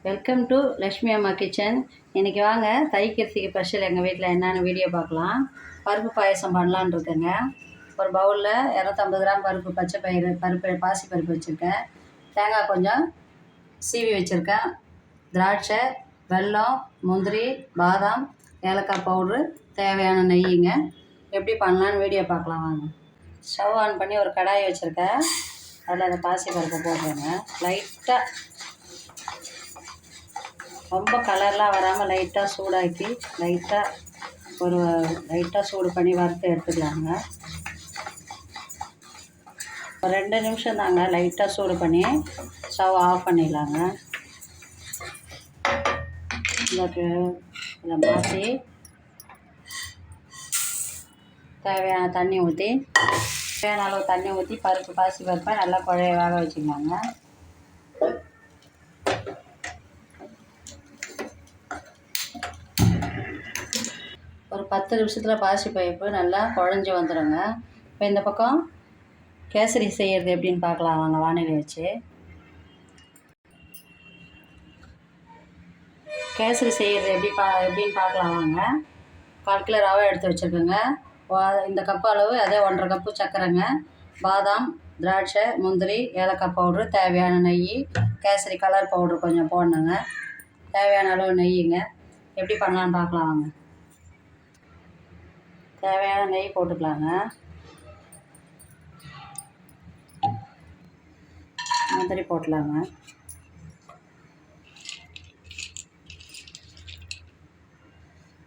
Welcome to Lakshmi அம்மா kitchen. இன்றைக்கி வாங்க தைக்கிறதுக்கு ஸ்பெஷல் எங்கள் வீட்டில் என்னென்னு வீடியோ பார்க்கலாம். பருப்பு பாயசம் பண்ணலான்னு இருக்கேங்க. ஒரு பவுலில் 250 கிராம் பருப்பு, பச்சை பயிறு பருப்பு, பாசி பருப்பு வச்சுருக்கேன். தேங்காய் கொஞ்சம் சீவி வச்சுருக்கேன். திராட்சை, வெல்லம், முந்திரி, பாதாம், ஏலக்காய் பவுட்ரு, தேவையான நெய்யுங்க. எப்படி பண்ணலான்னு வீடியோ பார்க்கலாம் வாங்க. ஸ்டவ் ஆன் பண்ணி ஒரு கடாயை வச்சுருக்கேன். அதில் அந்த பாசி பருப்பை போடுறேங்க. லைட்டாக, ரொம்ப கலர்லாம் வராமல் லைட்டாக சூடாக்கி லைட்டாக சூடு பண்ணி வறுத்து எடுத்துக்கலாங்க. ஒரு 2 நிமிஷம் தாங்க. லைட்டாக சூடு பண்ணி ஸ்டவ் ஆஃப் பண்ணிடலாங்க. இதை மாற்றி தேவையான தண்ணி ஊற்றி, தேவையான அளவு தண்ணி ஊற்றி பாசி பருப்பை நல்லா குழைய வேக வச்சுக்கலாங்க. ஒரு 10 நிமிஷத்தில் பாசி பருப்பு நல்லா குழஞ்சி வந்துடுங்க. இப்போ இந்த பக்கம் கேசரி செய்கிறது எப்படின்னு பார்க்கலாம் வாங்க. வானிலை வச்சு கேசரி செய்கிறது எப்படின்னு பார்க்கலாம் வாங்க. 1/4 கிலோ ரவை எடுத்து வச்சுருக்கோங்க. இந்த கப்பு அளவு அதே 1.5 கப்பு சர்க்கரைங்க. பாதாம், திராட்சை, முந்திரி, ஏலக்காய் பவுட்ரு, தேவையான நெய், கேசரி கலர் பவுட்ரு கொஞ்சம் போடணுங்க. தேவையான அளவு நெய்யுங்க. எப்படி பண்ணலான்னு பார்க்கலாம் வாங்க. தேவையான நெய் போட்டுக்கலாங்க. முந்திரி போட்டலாங்க.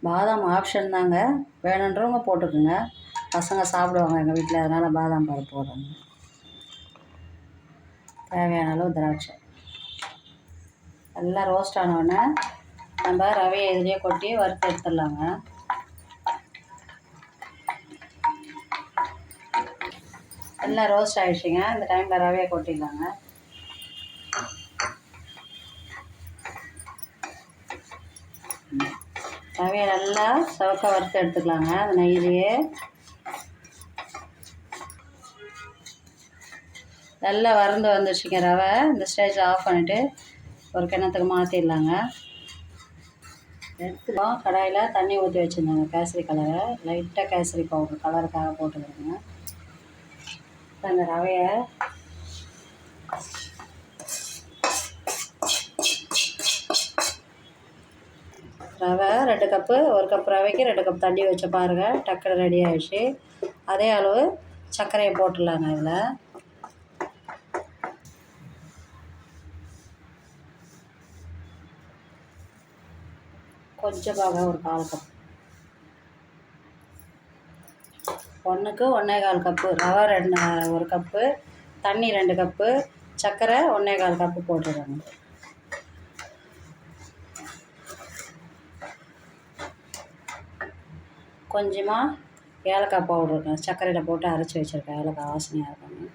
பாதாம் ஆப்ஷன் தாங்க, வேணுன்றவங்க போட்டுக்குங்க. பசங்க சாப்பிடுவாங்க எங்கள் வீட்டில், அதனால் பாதாம் பால் போடுறோங்க. தேவையான அளவு திராட்சை. எல்லாம் ரோஸ்ட் ஆனவுடனே நம்ம ரவையை இதுலேயே கொட்டி வறுத்து எடுத்துடலாங்க. எல்லாம் ரோஸ்ட் ஆகிடுச்சிங்க. இந்த டைமில் ரவையை கொட்டிடலாங்க. ரவையை நல்லா சவக்க வறுத்து எடுத்துக்கலாங்க. அந்த நெய்யிலேயே நல்லா வறந்து வந்துடுச்சிங்க ரவை. இந்த ஸ்டேஜில் ஆஃப் பண்ணிவிட்டு ஒரு கிணத்துக்கு மாற்றிடலாங்க. எடுத்துக்கலாம். கடாயில் தண்ணி ஊற்றி வச்சுருந்தாங்க. கேசரி கலரை லைட்டாக கேசரி பவுட்ரு கலருக்காக போட்டுக்கிறேங்க. அந்த ரவையை ரவை 2 கப்பு, 1 கப் ரவைக்கு 2 கப் தண்ணி வச்சு பாருங்கள். டக்குனு ரெடி ஆகிடுச்சு. அதே அளவு சர்க்கரையை போட்டுடலாங்க. இதில் கொஞ்சமாக ஒரு 1/4 கப், 1க்கு 1.25 கப்பு ரவை, 1 கப்பு தண்ணி, 2 கப்பு சர்க்கரை, 1.25 கப்பு போட்டுருக்காங்க. கொஞ்சமாக ஏலக்காய் பவுடருங்க. சர்க்கரையில் போட்டு அரைச்சி வச்சுருக்கேன். ஏலக்காய் வாசனையாக இருக்குங்க.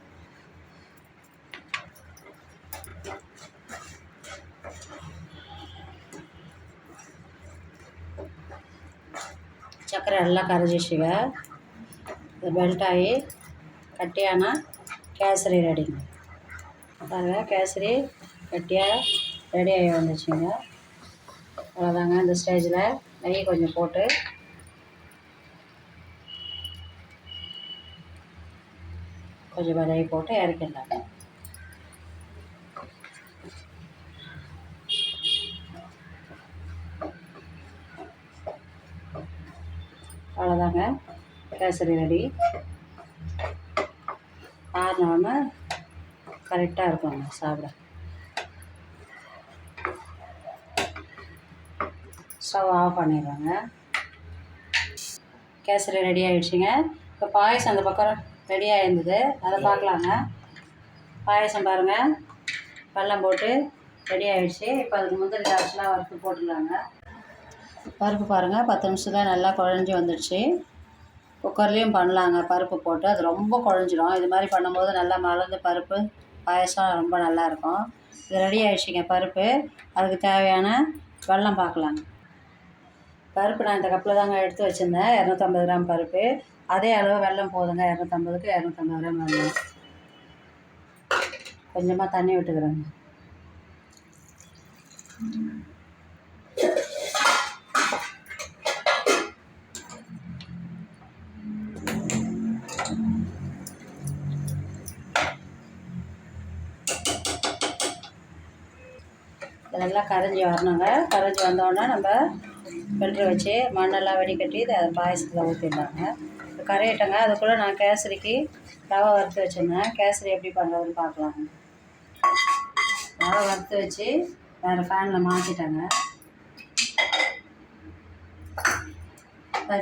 சர்க்கரை நல்லா கரைஞ்சிச்சுங்க. இது மெல்ட் ஆகி கட்டியான கேசரி ரெடிங்க. பாருங்க, கேசரி கட்டியாக ரெடி ஆகி வந்துச்சுங்க. அவ்வளோதாங்க. இந்த ஸ்டேஜில் நெய் கொஞ்சம் போட்டு கொஞ்சம் நெய் போட்டு இறக்கிடலாங்க. அவ்வளோதாங்க, கேசரி ரெடி. ஆறினோடனே கரெக்டாக இருக்குங்க சாப்பிட. ஸ்டவ் ஆஃப் பண்ணிடுறாங்க. கேசரி ரெடி ஆகிடுச்சிங்க. இப்போ பாயசம் அந்த பக்கம் ரெடியாக இருந்தது, அதை பார்க்கலாங்க. பாயசம் பாருங்கள், வெல்லம் போட்டு ரெடி ஆகிடுச்சு. இப்போ அதுக்கு முந்திரி திராட்சைலாம் வறுத்து போட்டுடலாங்க. பருப்பு பாருங்கள், 10 நிமிஷத்தில் நல்லா குழஞ்சி வந்துடுச்சு. குக்கர்லேயும் பண்ணலாங்க. பருப்பு போட்டு அது ரொம்ப குழஞ்சிடும். இது மாதிரி பண்ணும்போது நல்லா மலர்ந்து பருப்பு பாயசம் ரொம்ப நல்லாயிருக்கும். இது ரெடி ஆகிடுச்சிங்க பருப்பு. அதுக்கு தேவையான வெல்லம் பார்க்கலாங்க. பருப்பு நான் இந்த கப்பில் தாங்க எடுத்து வச்சுருந்தேன். 250 கிராம் பருப்பு. அதே அளவு வெல்லம் போதுங்க. 250க்கு 250 கிராம் வெல்லம். கொஞ்சமாக தண்ணி விட்டுக்கிறேங்க. இதெல்லாம் கரைஞ்சி வரணுங்க. கரைஞ்சி வந்தோடனே நம்ம ஃபில்ட்ரு வச்சு மண்ணெல்லாம் வடிகட்டி இதை பாயசத்தில் ஊற்றிடலாங்க. இப்போ கரையிட்டங்க. அதுக்குள்ளே நான் கேசரிக்கு ரவை வறுத்து வச்சுருந்தேன். கேசரி எப்படி பண்ணுறதுன்னு பார்க்கலாங்க. ரவை வறுத்து வச்சு வேறு ஃபேனில் மாற்றிட்டேங்க.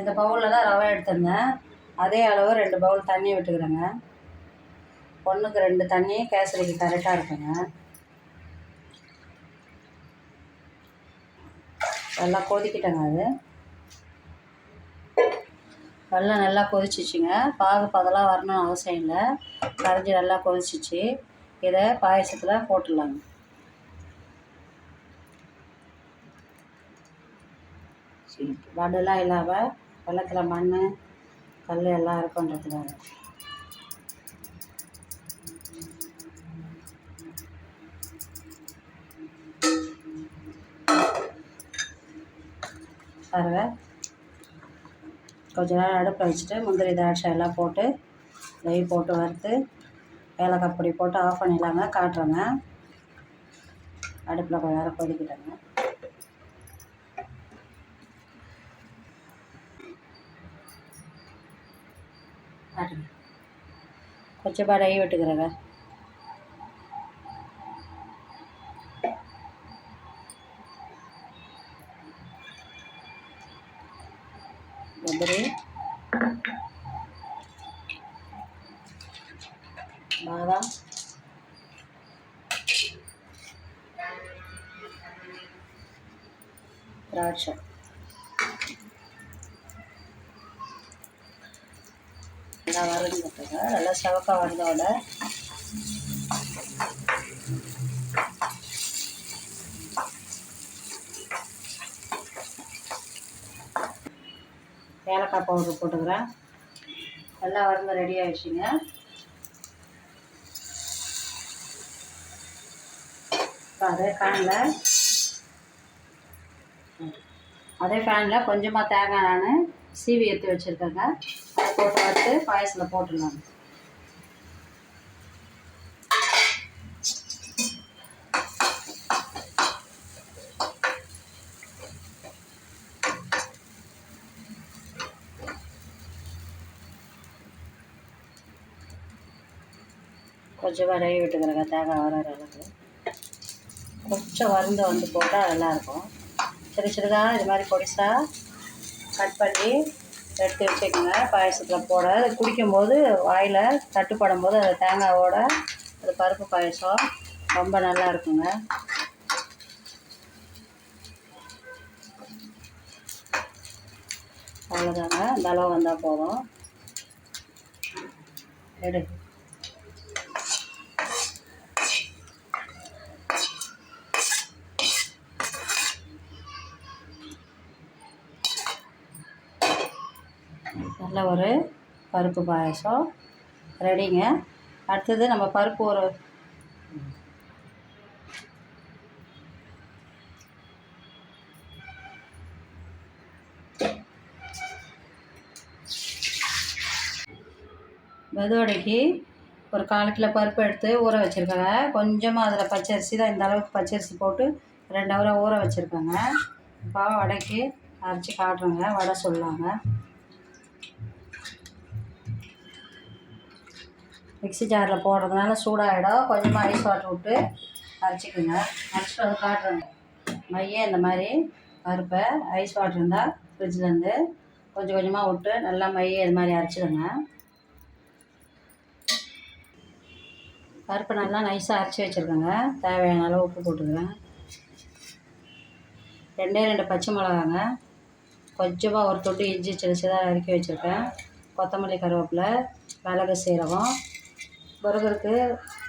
இந்த பவுலில் தான் ரவை எடுத்திருந்தேன். அதே அளவு 2 பவுல் தண்ணி விட்டுக்கிறேங்க. 1க்கு 2 தண்ணி கேசரிக்கு கரெக்டாக இருக்குங்க. நல்லா கொதிக்கிட்டேங்க. அது வெள்ளம் நல்லா கொதிச்சிச்சுங்க. பாகு பதெல்லாம் வரணும்னு அவசியம் இல்லை. கரைஞ்சி நல்லா கொதிச்சிச்சு. இதை பாயசத்தில் போட்டுடலாங்க. வடெல்லாம் இல்லாமல் வெள்ளத்தில் மண் கல் எல்லாம் இருக்குன்றதுக்காக. பாருங்க, கொஞ்ச நேரம் அடுப்பில் வச்சுட்டு முந்திரி திராட்சை எல்லாம் போட்டு நெய் போட்டு வறுத்து ஏலக்காய் பொடி போட்டு ஆஃப் பண்ணிடலாங்க. காட்டுறேங்க. அடுப்பில் கொஞ்சம் நேரம் கொதிக்கிட்டேங்க. காட்டுங்க. கொஞ்சமாக நெய் விட்டுக்கிறேங்க. முந்திரி பாதாம் திராட்சை நல்லா வறுந்துட்டுங்க. நல்லா செவக்காக வந்தோட ஏலக்காய் பவுடர் போட்டுக்கிறேன். நல்லா வறுந்து ரெடி ஆகிடுச்சிங்க. அதே ஃபேனில் கொஞ்சமாக தேங்காய் நான் சீவி எடுத்து வச்சுருக்கேங்க. அதை போட்டு வறுத்து பாயசத்தில் போட்டுடலாங்க. கொஞ்சமாக நெய் விட்டுக்கிறேங்க. தேங்காய் வர அளவுக்கு கொஞ்சம் வறுந்து வந்து போட்டால் நல்லாயிருக்கும். சிறுதாக இது மாதிரி பொடிசாக கட் பண்ணி எடுத்து வச்சுக்கோங்க. பாயசத்தில் போட குடிக்கும்போது வாயில் தட்டுப்படும் போது அது தேங்காயோட அது பருப்பு பாயசம் ரொம்ப நல்லா இருக்குங்க. அவ்வளோதாங்க. இந்த அளவு வந்தால் போதும். எடு. நல்ல ஒரு பருப்பு பாயசம் ரெடிங்க. அடுத்தது நம்ம பருப்பு ஒரு மெதுவடைக்கு ஒரு 1/4 கிலோ பருப்பு எடுத்து ஊற வச்சுருக்கேங்க. கொஞ்சமாக அதில் பச்சரிசி தான், இந்த அளவுக்கு பச்சரிசி போட்டு 2 ஹவரை ஊற வச்சுருக்கேங்க. இப்போ வடைக்கு அரைச்சி காட்டுறேங்க. வடை சொல்லலாங்க. மிக்ஸி ஜாரில் போடுறதுனால சூடாகிடும். கொஞ்சமாக ஐஸ் வாட்டர் விட்டு அரைச்சிக்கோங்க. அரைச்சிட்டு அதை காட்டுறேங்க. மைய இந்த மாதிரி பருப்பை ஐஸ் வாட்டர் இருந்தால் ஃப்ரிட்ஜ்லேருந்து கொஞ்சம் கொஞ்சமாக விட்டு நல்லா மைய இது மாதிரி அரைச்சிடுங்க. பருப்பு நல்லா நைஸாக அரைச்சி வச்சுருக்கேங்க. தேவையான அளவு உப்பு போட்டுக்கிறேன். 2 பச்சை மிளகாங்க. கொஞ்சமாக ஒரு தொட்டு இஞ்சி சின்னதாக நறுக்கி வச்சுருக்கேன். கொத்தமல்லி, கருவேப்பிலை, மிளகு, சீரகம். முருகருக்கு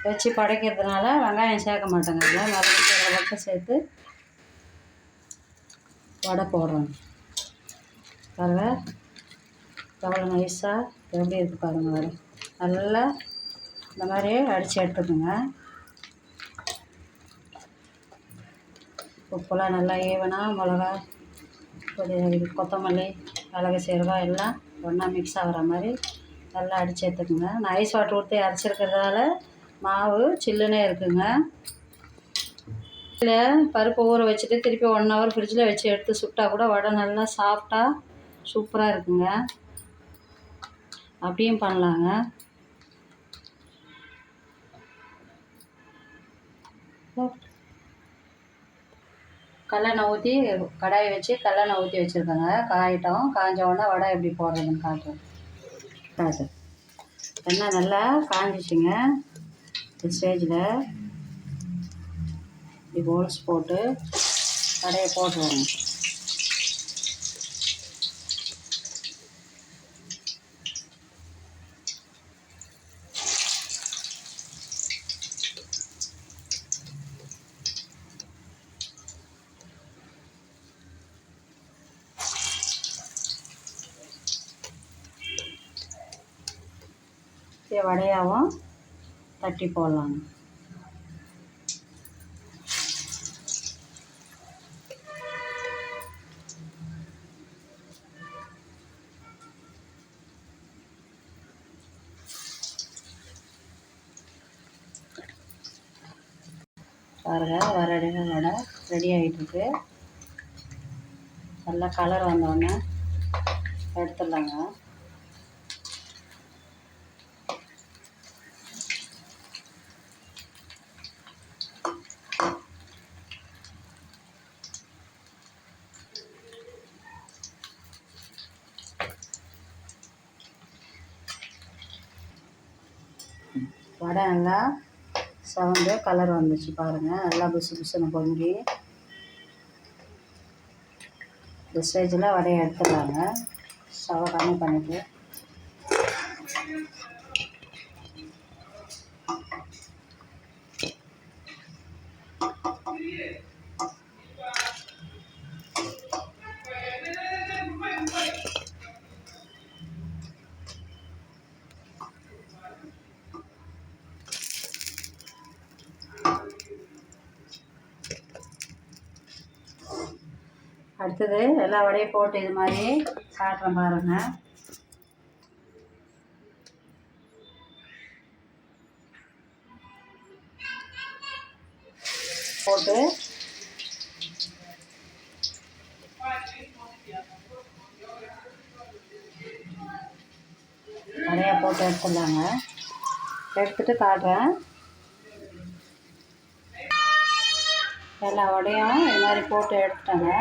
வச்சு படைக்கிறதுனால வெங்காயம் சேர்க்க மாட்டேங்க. மிளகு சீரகம் மட்டும் சேர்த்து வடை போடுறோம். பாருங்க எவ்வளோ நைஸாக எப்படி இருக்குது பாருங்கள். வடை நல்லா இந்த மாதிரி அடித்து எடுத்துக்கோங்க. உப்புலாம் நல்லா ஈவனாக மிளகா, கொத்தமல்லி, மிளகு, சீரகம் எல்லாம் ஒன்றா மிக்ஸ் ஆகிற மாதிரி நல்லா அடித்து எடுத்துக்கோங்க. நான் ஐஸ் வாட்டர் ஊற்றி அரைச்சிருக்கிறதால மாவு சில்லுன்னே இருக்குங்க. இதில் பருப்பை ஊற வச்சுட்டு திருப்பி 1 ஹவர் ஃப்ரிட்ஜில் வச்சு எடுத்து சுட்டால் கூட வடை நல்லா சாஃப்டாக சூப்பராக இருக்குங்க. அப்படியும் பண்ணலாங்க. கடலெண்ணெய் ஊற்றி கடாயை வச்சு கடலெண்ணெய் ஊற்றி வச்சுருக்கேங்க. காயிட்டோம். காய்ஞ்ச உடனே வடை எப்படி போடுறதுன்னு காட்டுறேன். எண்ணெய் நல்லா காஞ்சிச்சிங்க. இந்த ஸ்டேஜில் இப்படி ஹோல்ஸ் போட்டு கடையை போட்டுருவோங்க. வடையாகவும் தட்டி போடலாங்க. பாருங்கள், வடை ரெடி ஆகிட்டுருக்கு. நல்லா கலர் வந்தோடனே எடுத்துடலாங்க. வடை நல்லா சவுண்டு கலர் வந்துச்சு பாருங்கள். நல்லா புசு புசுன்னு பொங்கி இந்த ஸ்டேஜில் வடையை எடுத்துடலாங்க. ஸ்டவ்வை கம்மி பண்ணிவிட்டு அடுத்தது எல்லா வடையும் போட்டு இது மாதிரி காட்டுறேன் பாருங்கள். போட்டு வடையாக போட்டு எடுத்துடலாங்க. எடுத்துகிட்டு காட்டுறேன். எல்லா வடையும் இது மாதிரி போட்டு எடுத்துட்டேங்க.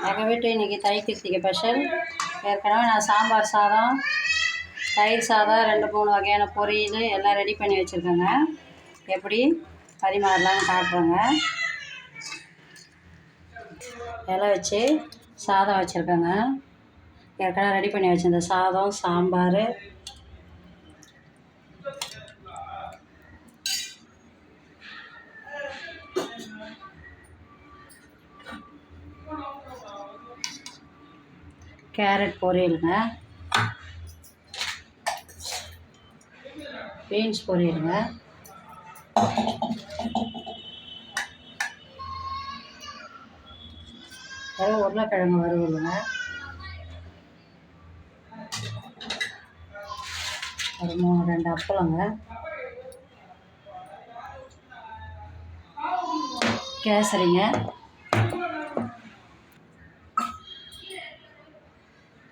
எங்கள் வீட்டு இன்றைக்கி தை கிருத்திகை ஸ்பெஷல். ஏற்கனவே நான் சாம்பார் சாதம், தயிர் சாதம், 2-3 வகையான பொரியல் எல்லாம் ரெடி பண்ணி வச்சுருக்கேங்க. எப்படி பரிமாறலான்னு காட்டுறேங்க. இலை வச்சு சாதம் வச்சுருக்கேங்க. ஏற்கனவே ரெடி பண்ணி வச்சுருந்த சாதம், சாம்பார், கேரட் பொரியலுங்க, பீன்ஸ் பொரியலுங்க, உருளைக்கிழங்கு வறுவலுங்க, ஒரு 2 அப்பளங்க, கேசரிங்க,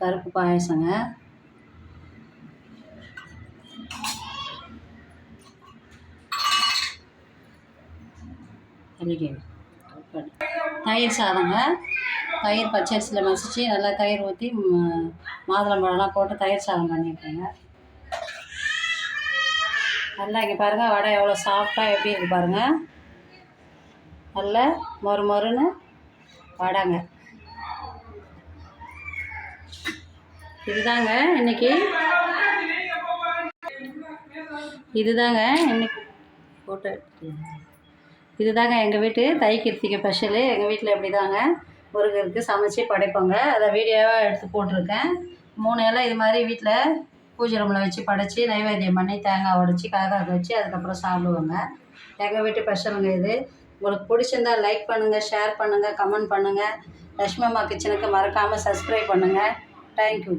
பருப்பு பாயசங்க, தயிர் சாதங்க. தயிர் பச்சரிசியில் மசிச்சு நல்லா தயிர் ஊற்றி மாதுளம்பழம்லாம் போட்டு தயிர் சாதம் பண்ணியிருக்கேங்க. நல்லா இங்கே பாருங்கள், வடை எவ்வளோ சாஃப்டாக எப்படி இருக்குது பாருங்கள். நல்லா மொறுன்னு வடைங்க. இதுதாங்க இன்னைக்கு போட்டு இதுதாங்க எங்கள் வீட்டு தை கிருத்திகை ஸ்பெஷலு. எங்கள் வீட்டில் எப்படி தாங்க முருகருக்கு சமைச்சு படைப்போங்க. அதை வீடியோவாக எடுத்து போட்டிருக்கேன். 3 இலை இது மாதிரி வீட்டில் பூஜை ரூமில் வச்சு படைச்சி நைவேத்தியம் பண்ணி தேங்காய் உடைச்சி காக்காவுக்கு வச்சு அதுக்கப்புறம் சாப்பிடுவோங்க. எங்கள் வீட்டு ஸ்பெஷலுங்க இது. உங்களுக்கு பிடிச்சிருந்தா லைக் பண்ணுங்கள், ஷேர் பண்ணுங்கள், கமெண்ட் பண்ணுங்கள். லட்சுமி அம்மா கிச்சனுக்கு மறக்காமல் சப்ஸ்கிரைப் பண்ணுங்கள். தேங்க்யூ.